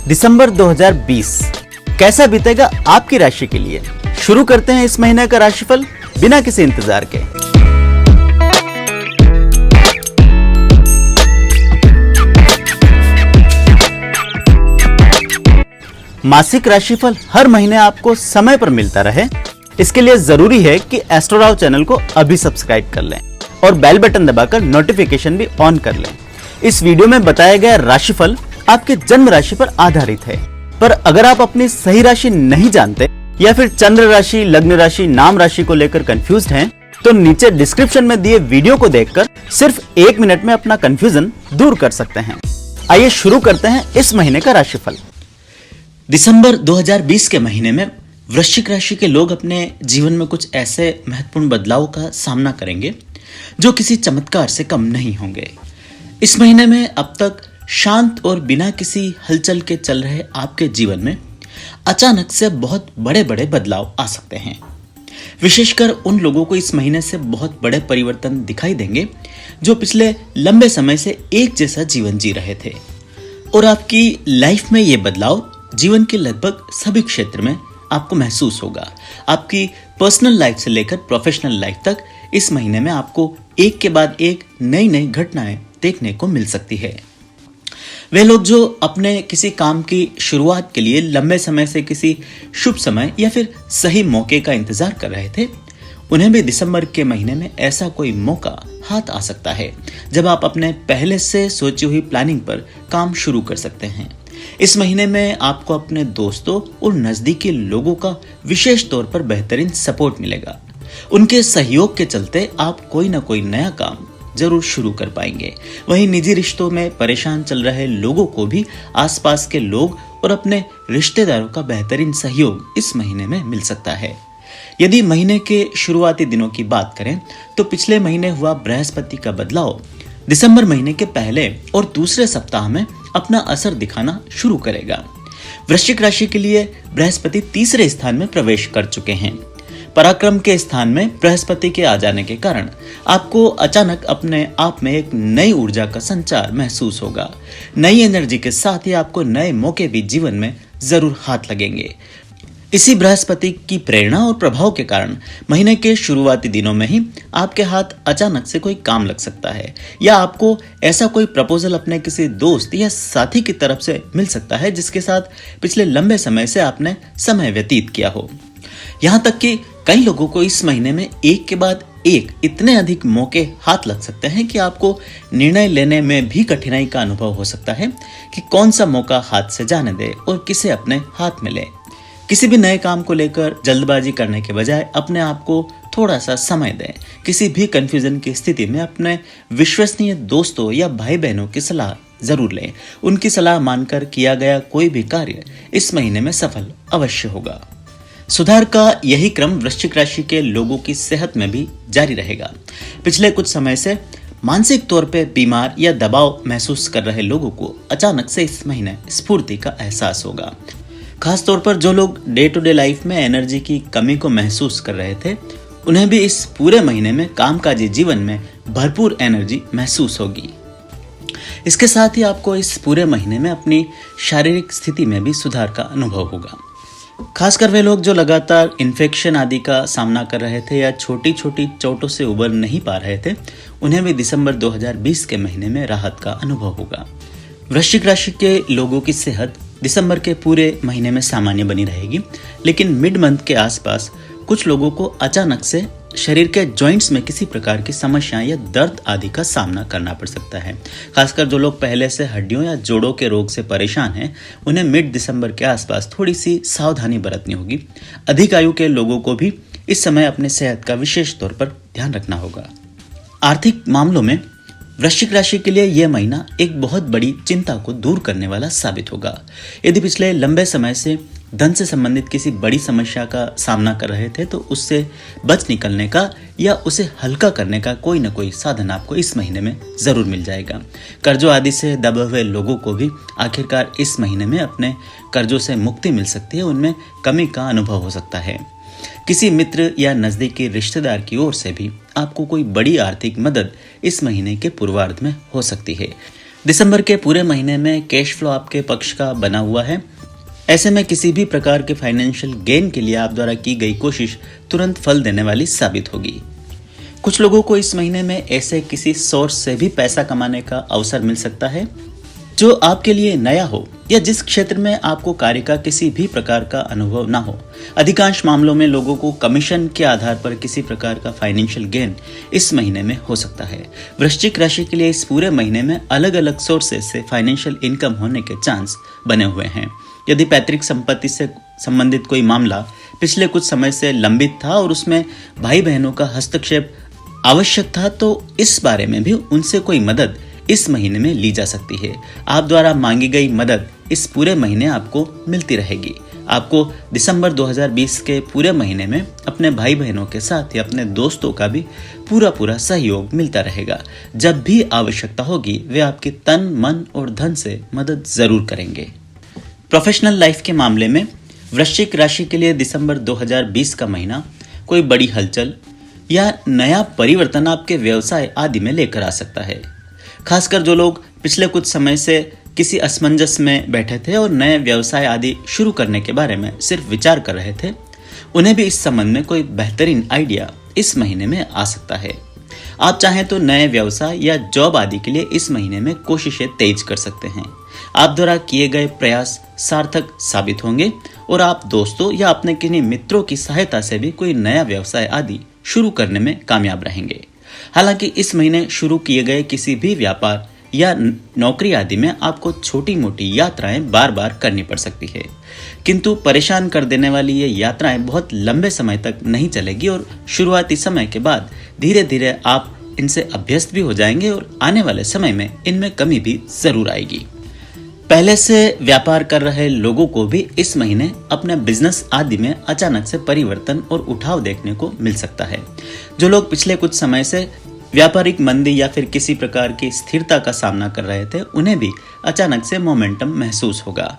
दिसंबर 2020 कैसा बीतेगा आपकी राशि के लिए। शुरू करते हैं इस महीने का राशिफल बिना किसी इंतजार के। मासिक राशिफल हर महीने आपको समय पर मिलता रहे, इसके लिए जरूरी है कि एस्ट्रोराव चैनल को अभी सब्सक्राइब कर लें और बेल बटन दबाकर नोटिफिकेशन भी ऑन कर लें। इस वीडियो में बताया गया राशिफल आपके जन्म राशि पर आधारित है, पर अगर आप अपनी सही राशि नहीं जानते या फिर चंद्र राशि, लग्न राशि, नाम राशि को लेकर कंफ्यूज्ड हैं, तो नीचे डिस्क्रिप्शन में दिए वीडियो को देखकर सिर्फ 1 मिनट में अपना कंफ्यूजन दूर कर सकते हैं। आइए शुरू करते हैं इस महीने का राशिफल। दिसंबर 2020 के महीने में वृश्चिक राशि के लोग अपने जीवन में कुछ ऐसे महत्वपूर्ण बदलाव का सामना करेंगे जो किसी चमत्कार से कम नहीं होंगे। इस महीने में अब तक शांत और बिना किसी हलचल के चल रहे आपके जीवन में अचानक से बहुत बड़े बड़े बदलाव आ सकते हैं। विशेषकर उन लोगों को इस महीने से बहुत बड़े परिवर्तन दिखाई देंगे जो पिछले लंबे समय से एक जैसा जीवन जी रहे थे, और आपकी लाइफ में ये बदलाव जीवन के लगभग सभी क्षेत्र में आपको महसूस होगा। आपकी पर्सनल लाइफ से लेकर प्रोफेशनल लाइफ तक इस महीने में आपको एक के बाद एक नई नई घटनाएं देखने को मिल सकती है। वे लोग जो अपने किसी काम की शुरुआत के लिए लंबे समय से किसी शुभ समय या फिर सही मौके का इंतजार कर रहे थे, उन्हें भी दिसंबर के महीने में ऐसा कोई मौका हाथ आ सकता है जब आप अपने पहले से सोची हुई प्लानिंग पर काम शुरू कर सकते हैं। इस महीने में आपको अपने दोस्तों और नजदीकी लोगों का विशेष तौर पर बेहतरीन सपोर्ट मिलेगा। उनके सहयोग के चलते आप कोई ना कोई नया काम जरूर शुरू कर पाएंगे। वहीं निजी रिश्तों में परेशान चल रहे लोगों को भी आसपास के लोग और अपने रिश्तेदारों का बेहतरीन सहयोग इस महीने में मिल सकता है। यदि महीने के शुरुआती दिनों की बात करें तो पिछले महीने हुआ बृहस्पति का बदलाव दिसंबर महीने के पहले और दूसरे सप्ताह में अपना असर दिखाना शुरू करेगा। वृश्चिक राशि के लिए बृहस्पति तीसरे स्थान में प्रवेश कर चुके हैं। पराक्रम के स्थान में बृहस्पति के आ जाने के कारण आपको अचानक अपने आप में एक नई ऊर्जा का संचार महसूस होगा। नई एनर्जी के साथ ही आपको नए मौके भी जीवन में जरूर हाथ लगेंगे। इसी बृहस्पति की प्रेरणा और प्रभाव के कारण महीने के शुरुआती दिनों में ही आपके हाथ अचानक से कोई काम लग सकता है, या आपको ऐसा कोई प्रपोजल अपने किसी दोस्त या साथी की तरफ से मिल सकता है जिसके साथ पिछले लंबे समय से आपने समय व्यतीत किया हो। यहाँ तक कि कई लोगों को इस महीने में एक के बाद एक इतने अधिक मौके हाथ लग सकते हैं कि आपको निर्णय लेने में भी कठिनाई का अनुभव हो सकता है कि कौन सा मौका हाथ से जाने दे और किसे अपने हाथ में ले। किसी भी नए काम को लेकर जल्दबाजी करने के बजाय अपने आप को थोड़ा सा समय दें। किसी भी कंफ्यूजन की स्थिति में अपने विश्वसनीय दोस्तों या भाई बहनों की सलाह जरूर लें। उनकी सलाह मानकर किया गया कोई भी कार्य इस महीने में सफल अवश्य होगा। सुधार का यही क्रम वृश्चिक राशि के लोगों की सेहत में भी जारी रहेगा। पिछले कुछ समय से मानसिक तौर पे बीमार या दबाव महसूस कर रहे लोगों को अचानक से इस महीने स्फूर्ति का एहसास होगा। खास तौर पर जो लोग डे टू डे लाइफ में एनर्जी की कमी को महसूस कर रहे थे, उन्हें भी इस पूरे महीने में कामकाजी जीवन में भरपूर एनर्जी महसूस होगी। इसके साथ ही आपको इस पूरे महीने में अपनी शारीरिक स्थिति में भी सुधार का अनुभव होगा। खासकर वे लोग जो लगातार इन्फेक्शन आदि का सामना कर रहे थे या छोटी छोटी चोटों से उबर नहीं पा रहे थे, उन्हें भी दिसंबर 2020 के महीने में राहत का अनुभव होगा। वृश्चिक राशि के लोगों की सेहत दिसंबर के पूरे महीने में सामान्य बनी रहेगी, लेकिन मिड मंथ के आसपास कुछ लोगों को अचानक से शरीर के जॉइंट्स में किसी प्रकार की समस्या या दर्द आदि का सामना करना पड़ सकता है। खासकर जो लोग पहले से हड्डियों या जोड़ों के रोग से परेशान हैं, उन्हें मिड दिसंबर के आसपास थोड़ी सी सावधानी बरतनी होगी। अधिक आयु के लोगों को भी इस समय अपने सेहत का विशेष तौर पर ध्यान रखना होगा। आर्थिक मामलों में वृश्चिक राशि के लिए यह महीना एक बहुत बड़ी चिंता को दूर करने वाला साबित होगा। यदि पिछले लंबे समय से धन से संबंधित किसी बड़ी समस्या का सामना कर रहे थे, तो उससे बच निकलने का या उसे हल्का करने का कोई न कोई साधन आपको इस महीने में जरूर मिल जाएगा। कर्जों आदि से दबे हुए लोगों को भी आखिरकार इस महीने में अपने कर्जों से मुक्ति मिल सकती है, उनमें कमी का अनुभव हो सकता है। किसी मित्र या नजदीकी रिश्तेदार की ओर से भी आपको कोई बड़ी आर्थिक मदद इस महीने के पूर्वार्ध में हो सकती है। दिसंबर के पूरे महीने में कैश फ्लो आपके पक्ष का बना हुआ है। ऐसे में किसी भी प्रकार के फाइनेंशियल गेन के लिए आप द्वारा की गई कोशिश तुरंत फल देने वाली साबित होगी। कुछ लोगों को इस महीने में ऐसे किसी सोर्स से भी पैसा कमाने का अवसर मिल सकता है जो आपके लिए नया हो या जिस क्षेत्र में आपको कार्य का किसी भी प्रकार का अनुभव ना हो। अधिकांश मामलों में लोगों को कमीशन के आधार पर किसी प्रकार का फाइनेंशियल गेन इस महीने में हो सकता है। वृश्चिक राशि के लिए इस पूरे महीने में अलग अलग सोर्सेस से फाइनेंशियल इनकम होने के चांस बने हुए हैं। यदि पैतृक संपत्ति से संबंधित कोई मामला पिछले कुछ समय से लंबित था और उसमें भाई बहनों का हस्तक्षेप आवश्यक था, तो इस बारे में भी उनसे कोई मदद इस महीने में ली जा सकती है। आप द्वारा मांगी गई मदद इस पूरे महीने आपको मिलती रहेगी। आपको दिसंबर 2020 के पूरे महीने में अपने भाई बहनों के साथ या अपने दोस्तों का भी पूरा सहयोग मिलता रहेगा। जब भी आवश्यकता होगी वे आपकी तन, मन और धन से मदद जरूर करेंगे। प्रोफेशनल लाइफ के मामले में वृश्चिक राशि के लिए दिसंबर 2020 का महीना कोई बड़ी हलचल या नया परिवर्तन आपके व्यवसाय आदि में लेकर आ सकता है। खासकर जो लोग पिछले कुछ समय से किसी असमंजस में बैठे थे और नए व्यवसाय आदि शुरू करने के बारे में सिर्फ विचार कर रहे थे, उन्हें भी इस संबंध में कोई बेहतरीन आइडिया इस महीने में आ सकता है। आप चाहें तो नए व्यवसाय या जॉब आदि के लिए इस महीने में कोशिशें तेज कर सकते हैं। आप द्वारा किए गए प्रयास सार्थक साबित होंगे और आप दोस्तों या अपने किन्हीं मित्रों की सहायता से भी कोई नया व्यवसाय आदि शुरू करने में कामयाब रहेंगे। हालांकि इस महीने शुरू किए गए किसी भी व्यापार या नौकरी आदि में आपको छोटी मोटी यात्राएं बार बार करनी पड़ सकती है, किंतु परेशान कर देने वाली ये यात्राएं बहुत लंबे समय तक नहीं चलेगी और शुरुआती समय के बाद धीरे धीरे आप इनसे अभ्यस्त भी हो जाएंगे और आने वाले समय में इनमें कमी भी जरूर आएगी। पहले से व्यापार कर रहे लोगों को भी इस महीने अपने बिजनेस आदि में अचानक से परिवर्तन और उठाव देखने को मिल सकता है। जो लोग पिछले कुछ समय से व्यापारिक मंदी या फिर किसी प्रकार की स्थिरता का सामना कर रहे थे, उन्हें भी अचानक से मोमेंटम महसूस होगा।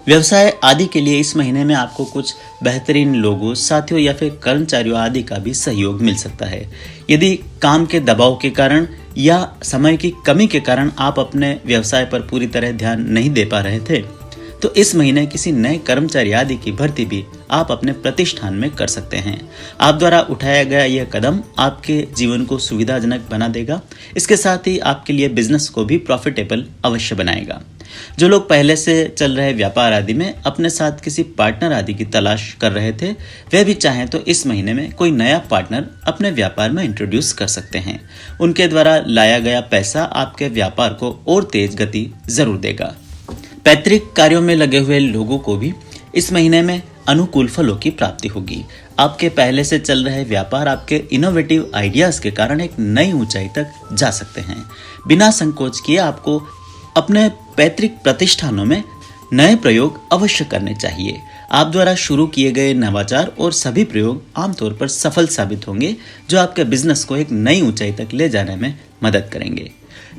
व्यवसाय आदि के लिए इस महीने में आपको कुछ बेहतरीन लोगों, साथियों या फिर कर्मचारियों आदि का भी सहयोग मिल सकता है। यदि काम के दबाव के कारण या समय की कमी के कारण आप अपने व्यवसाय पर पूरी तरह ध्यान नहीं दे पा रहे थे, तो इस महीने किसी नए कर्मचारी आदि की भर्ती भी आप अपने प्रतिष्ठान में कर सकते हैं। आप द्वारा उठाया गया यह कदम आपके जीवन को सुविधाजनक बना देगा। इसके साथ ही आपके लिए बिजनेस को भी प्रॉफिटेबल अवश्य बनाएगा। जो लोग पहले से चल रहे व्यापार आदि में अपने साथ किसी पार्टनर आदि की तलाश कर रहे थे, वे भी चाहें तो इस महीने में कोई नया पार्टनर अपने व्यापार में इंट्रोड्यूस कर सकते हैं। उनके द्वारा लाया गया पैसा आपके व्यापार को और तेज गति जरूर देगा। पैतृक कार्यों में लगे हुए लोगों को भी इस महीने में अनुकूल फलों की प्राप्ति होगी। आपके पहले से चल रहे व्यापार आपके इनोवेटिव आइडियाज के कारण एक नई ऊंचाई तक जा सकते हैं। बिना संकोच किए आपको अपने पैतृक प्रतिष्ठानों में नए प्रयोग अवश्य करने चाहिए। आप द्वारा शुरू किए गए नवाचार और सभी प्रयोग आमतौर पर सफल साबित होंगे, जो आपके बिजनेस को एक नई ऊंचाई तक ले जाने में मदद करेंगे।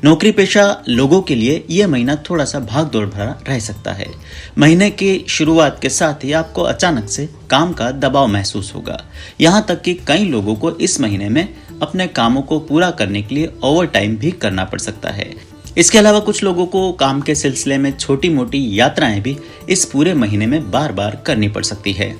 नौकरी पेशा लोगों के लिए यह महीना थोड़ा सा भागदौड़ भरा रह सकता है। महीने की शुरुआत के साथ ही आपको अचानक से काम का दबाव महसूस होगा। यहाँ तक कि कई लोगों को इस महीने में अपने कामों को पूरा करने के लिए ओवर टाइम भी करना पड़ सकता है। इसके अलावा कुछ लोगों को काम के सिलसिले में छोटी मोटी यात्राएं भी इस पूरे महीने में बार बार करनी पड़ सकती है।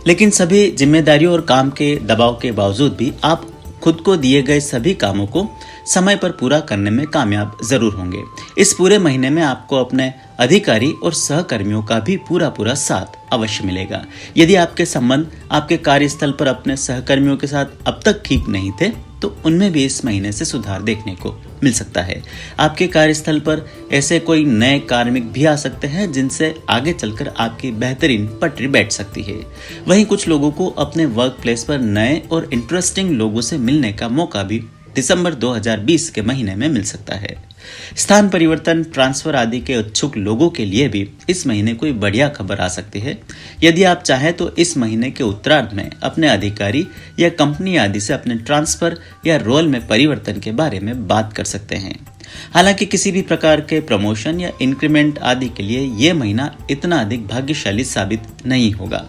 लेकिन सभी जिम्मेदारियों और काम के दबाव के बावजूद भी आप खुद को दिए गए सभी कामों को समय पर पूरा करने में कामयाब जरूर होंगे। इस पूरे महीने में आपको अपने अधिकारी और सहकर्मियों का भी पूरा साथ अवश्य मिलेगा। यदि आपके संबंध आपके कार्यस्थल पर अपने सहकर्मियों के साथ अब तक ठीक नहीं थे, तो उनमें भी इस महीने से सुधार देखने को मिल सकता है। आपके कार्यस्थल पर ऐसे कोई नए कार्मिक भी आ सकते हैं जिनसे आगे चलकर आपकी बेहतरीन पटरी बैठ सकती है। वहीं कुछ लोगों को अपने वर्क प्लेस पर नए और इंटरेस्टिंग लोगों से मिलने का मौका भी दिसंबर 2020 के महीने में मिल सकता है। स्थान परिवर्तन, ट्रांसफर आदि के इच्छुक लोगों के लिए भी इस महीने कोई बढ़िया खबर आ सकती है। यदि आप चाहें तो इस महीने के उत्तरार्ध में अपने अधिकारी या कंपनी आदि से अपने ट्रांसफर या रोल में परिवर्तन के बारे में बात कर सकते हैं। हालांकि किसी भी प्रकार के प्रमोशन या इंक्रीमेंट आदि के लिए यह महीना इतना अधिक भाग्यशाली साबित नहीं होगा।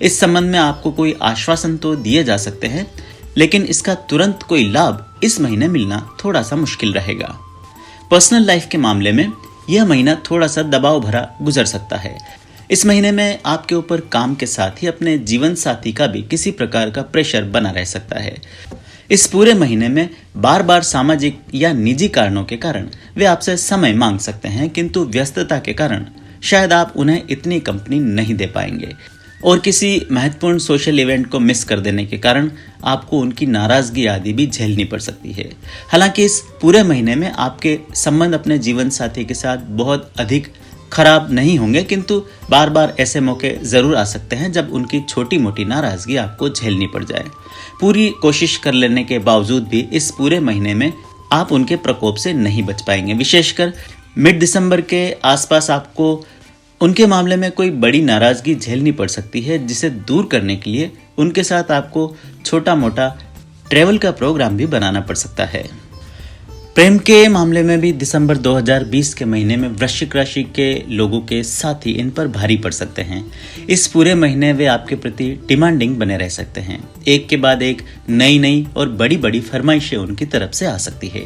इस संबंध में आपको कोई आश्वासन तो दिए जा सकते हैं, लेकिन इसका तुरंत कोई लाभ इस महीने मिलना थोड़ा सा मुश्किल रहेगा। पर्सनल लाइफ के मामले में यह महीना थोड़ा सा दबाव भरा गुजर सकता है। इस महीने में आपके ऊपर काम के साथ ही अपने जीवन साथी का भी किसी प्रकार का प्रेशर बना रह सकता है। इस पूरे महीने में बार बार सामाजिक या निजी कारणों के कारण वे आपसे समय मांग सकते हैं, किंतु व्यस्तता के कारण शायद आप उन्हें इतनी कंपनी नहीं दे पाएंगे और किसी महत्वपूर्ण सोशल इवेंट को मिस कर देने के कारण आपको उनकी नाराजगी आदि भी झेलनी पड़ सकती है। हालांकि इस पूरे महीने में आपके संबंध अपने जीवन साथी के साथ बहुत अधिक खराब नहीं होंगे, किंतु बार बार ऐसे मौके जरूर आ सकते हैं जब उनकी छोटी मोटी नाराजगी आपको झेलनी पड़ जाए। पूरी कोशिश कर लेने के बावजूद भी इस पूरे महीने में आप उनके प्रकोप से नहीं बच पाएंगे। विशेषकर मिड दिसंबर के आसपास आपको उनके मामले में कोई बड़ी नाराजगी झेलनी पड़ सकती है, जिसे दूर करने के लिए उनके साथ आपको छोटा मोटा ट्रैवल का प्रोग्राम भी बनाना पड़ सकता है। प्रेम के मामले में भी दिसंबर 2020 के महीने में वृश्चिक राशि के लोगों के साथी इन पर भारी पड़ सकते हैं। इस पूरे महीने वे आपके प्रति डिमांडिंग बने रह सकते हैं। एक के बाद एक नई और बड़ी बड़ी फरमाइशें उनकी तरफ से आ सकती है,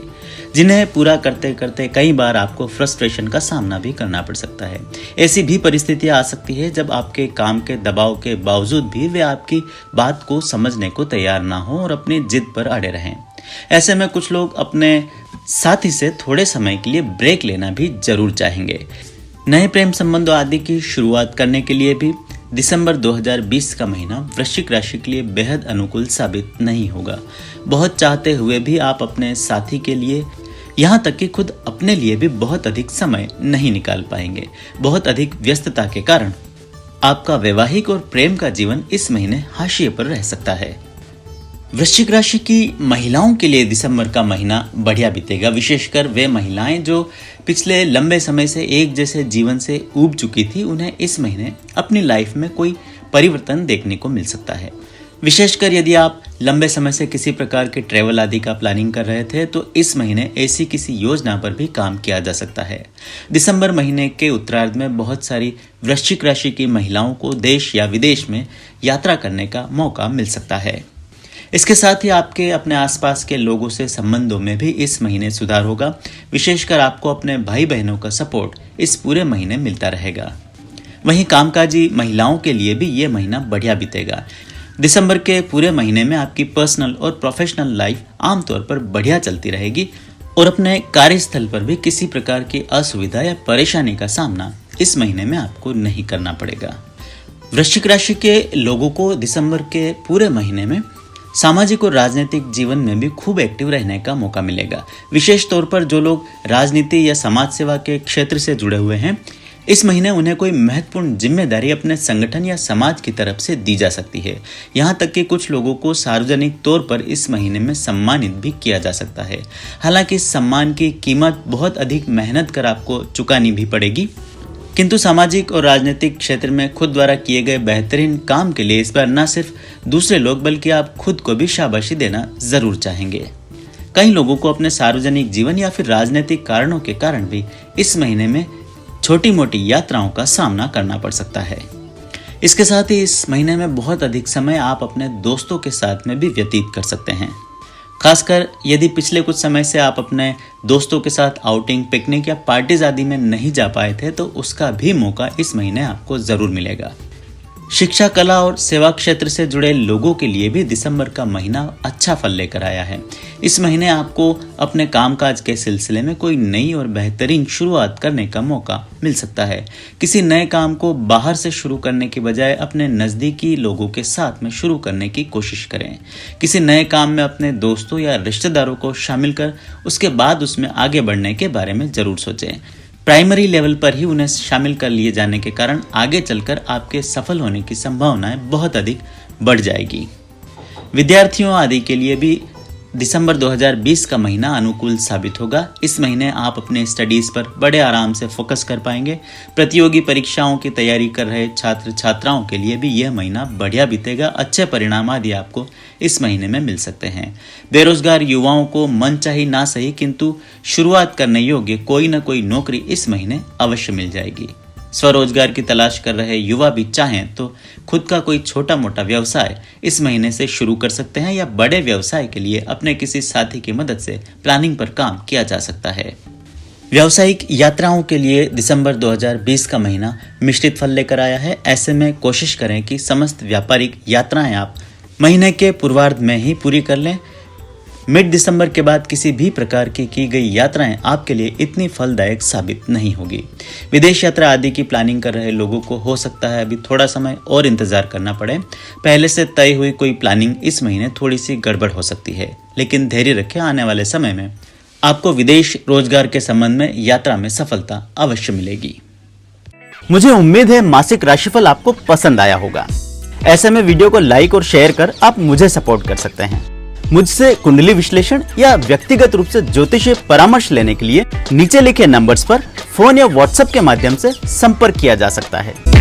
जिन्हें पूरा करते करते कई बार आपको फ्रस्ट्रेशन का सामना भी करना पड़ सकता है। ऐसी भी परिस्थितियां आ सकती है जब आपके काम के दबाव के बावजूद भी वे आपकी बात को समझने को तैयार ना हो और अपनी जिद पर अड़े रहें। ऐसे में कुछ लोग अपने साथी से थोड़े समय के लिए ब्रेक लेना भी जरूर चाहेंगे। नए प्रेम संबंधों आदि की शुरुआत करने के लिए भी दिसंबर 2020 का महीना वृश्चिक राशि के लिए बेहद अनुकूल साबित नहीं होगा। बहुत चाहते हुए भी आप अपने साथी के लिए, यहाँ तक कि खुद अपने लिए भी बहुत अधिक समय नहीं निकाल पाएंगे। बहुत अधिक व्यस्तता के कारण आपका वैवाहिक और प्रेम का जीवन इस महीने हाशिए पर रह सकता है। वृश्चिक राशि की महिलाओं के लिए दिसंबर का महीना बढ़िया बीतेगा। विशेषकर वे महिलाएं जो पिछले लंबे समय से एक जैसे जीवन से ऊब चुकी थी, उन्हें इस महीने अपनी लाइफ में कोई परिवर्तन देखने को मिल सकता है। विशेषकर यदि आप लंबे समय से किसी प्रकार के ट्रैवल आदि का प्लानिंग कर रहे थे, तो इस महीने ऐसी किसी योजना पर भी काम किया जा सकता है। दिसंबर महीने के उत्तरार्ध में बहुत सारी वृश्चिक राशि की महिलाओं को देश या विदेश में यात्रा करने का मौका मिल सकता है। इसके साथ ही आपके अपने आसपास के लोगों से संबंधों में भी इस महीने सुधार होगा। विशेषकर आपको अपने भाई बहनों का सपोर्ट इस पूरे महीने मिलता रहेगा। वहीं कामकाजी महिलाओं के लिए भी ये महीना बढ़िया बीतेगा। दिसंबर के पूरे महीने में आपकी पर्सनल और प्रोफेशनल लाइफ आमतौर पर बढ़िया चलती रहेगी और अपने कार्यस्थल पर भी किसी प्रकार की असुविधा या परेशानी का सामना इस महीने में आपको नहीं करना पड़ेगा। वृश्चिक राशि के लोगों को दिसंबर के पूरे महीने में सामाजिक और राजनीतिक जीवन में भी खूब एक्टिव रहने का मौका मिलेगा। विशेष तौर पर जो लोग राजनीति या समाज सेवा के क्षेत्र से जुड़े हुए हैं, इस महीने उन्हें कोई महत्वपूर्ण जिम्मेदारी अपने संगठन या समाज की तरफ से दी जा सकती है। यहाँ तक कि कुछ लोगों को सार्वजनिक तौर पर इस महीने में सम्मानित भी किया जा सकता है। हालांकि इस सम्मान की कीमत बहुत अधिक मेहनत कर आपको चुकानी भी पड़ेगी, किंतु सामाजिक और राजनीतिक क्षेत्र में खुद द्वारा किए गए बेहतरीन काम के लिए इस बार न सिर्फ दूसरे लोग बल्कि आप खुद को भी शाबाशी देना जरूर चाहेंगे। कई लोगों को अपने सार्वजनिक जीवन या फिर राजनीतिक कारणों के कारण भी इस महीने में छोटी मोटी यात्राओं का सामना करना पड़ सकता है। इसके साथ ही इस महीने में बहुत अधिक समय आप अपने दोस्तों के साथ में भी व्यतीत कर सकते हैं। खासकर यदि पिछले कुछ समय से आप अपने दोस्तों के साथ आउटिंग, पिकनिक या पार्टीज आदि में नहीं जा पाए थे, तो उसका भी मौका इस महीने आपको जरूर मिलेगा। शिक्षा, कला और सेवा क्षेत्र से जुड़े लोगों के लिए भी दिसंबर का महीना अच्छा फल लेकर आया है। इस महीने आपको अपने कामकाज के सिलसिले में कोई नई और बेहतरीन शुरुआत करने का मौका मिल सकता है। किसी नए काम को बाहर से शुरू करने के बजाय अपने नज़दीकी लोगों के साथ में शुरू करने की कोशिश करें। किसी नए काम में अपने दोस्तों या रिश्तेदारों को शामिल कर उसके बाद उसमें आगे बढ़ने के बारे में जरूर सोचें। प्राइमरी लेवल पर ही उन्हें शामिल कर लिए जाने के कारण आगे चलकर आपके सफल होने की संभावनाएं बहुत अधिक बढ़ जाएगी। विद्यार्थियों आदि के लिए भी दिसंबर 2020 का महीना अनुकूल साबित होगा। इस महीने आप अपने स्टडीज पर बड़े आराम से फोकस कर पाएंगे। प्रतियोगी परीक्षाओं की तैयारी कर रहे छात्र छात्राओं के लिए भी यह महीना बढ़िया बीतेगा। अच्छे परिणाम आदि आपको इस महीने में मिल सकते हैं। बेरोजगार युवाओं को मनचाही ना सही किंतु शुरुआत करने योग्य कोई न कोई नौकरी इस महीने अवश्य मिल जाएगी। स्वरोजगार की तलाश कर रहे युवा भी चाहें तो खुद का कोई छोटा मोटा व्यवसाय इस महीने से शुरू कर सकते हैं या बड़े व्यवसाय के लिए अपने किसी साथी की मदद से प्लानिंग पर काम किया जा सकता है। व्यावसायिक यात्राओं के लिए दिसंबर 2020 का महीना मिश्रित फल लेकर आया है। ऐसे में कोशिश करें कि समस्त व्यापारिक यात्राएं आप महीने के पूर्वार्ध में ही पूरी कर लें। मिड दिसंबर के बाद किसी भी प्रकार की गई यात्राएं आपके लिए इतनी फलदायक साबित नहीं होगी। विदेश यात्रा आदि की प्लानिंग कर रहे लोगों को हो सकता है अभी थोड़ा समय और इंतजार करना पड़े। पहले से तय हुई कोई प्लानिंग इस महीने थोड़ी सी गड़बड़ हो सकती है, लेकिन धैर्य रखें, आने वाले समय में आपको विदेश रोजगार के संबंध में यात्रा में सफलता अवश्य मिलेगी। मुझे उम्मीद है मासिक राशिफल आपको पसंद आया होगा। ऐसे में वीडियो को लाइक और शेयर कर आप मुझे सपोर्ट कर सकते हैं। मुझसे कुंडली विश्लेषण या व्यक्तिगत रूप से ज्योतिषीय परामर्श लेने के लिए नीचे लिखे नंबर्स पर फोन या व्हाट्सएप के माध्यम से संपर्क किया जा सकता है।